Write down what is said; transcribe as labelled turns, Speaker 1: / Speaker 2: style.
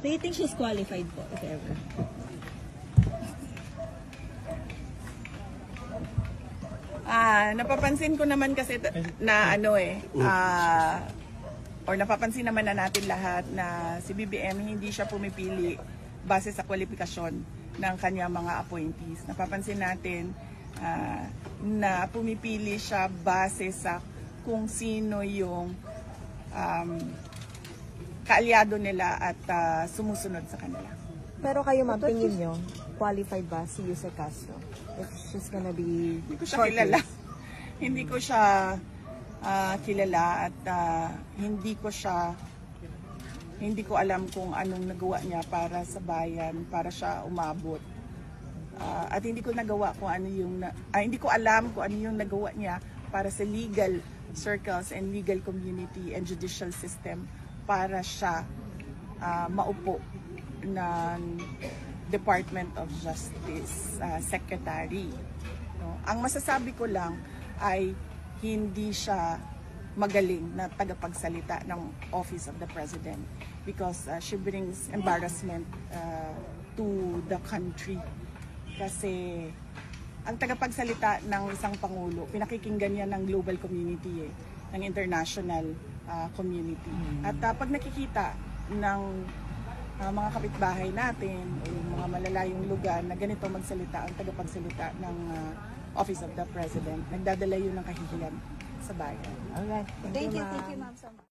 Speaker 1: Do you think she's qualified po, if ever?
Speaker 2: Napapansin ko naman kasi na or napapansin naman na natin lahat na si BBM hindi siya pumipili base sa kwalifikasyon ng kanyang mga appointees. Napapansin natin na pumipili siya base sa kung sino yung kaalyado nila at sumusunod sa kanila.
Speaker 3: Pero kayo ma'am, tingin nyo, qualified ba si Yusek Castro? If she's gonna be
Speaker 2: Hindi ko siya kilala. Hindi ko siya kilala at hindi ko alam kung anong nagawa niya para sa bayan, para siya umabot. At hindi ko alam kung ano yung nagawa niya para sa legal circles and legal community and judicial system para siya maupo ng Department of Justice Secretary. No? Ang masasabi ko lang ay hindi siya magaling na tagapagsalita ng Office of the President because she brings embarrassment to the country. Kasi ang tagapagsalita ng isang Pangulo, pinakikinggan niya ng global community, ng international community. At pag nakikita ng mga kapitbahay natin o yung mga malalayong lugar na ganito magsalita ang tagapagsalita ng Office of the President, nagdadala yun ng kahihiyan sa bayan.
Speaker 3: Alright.
Speaker 1: Thank you, ma'am.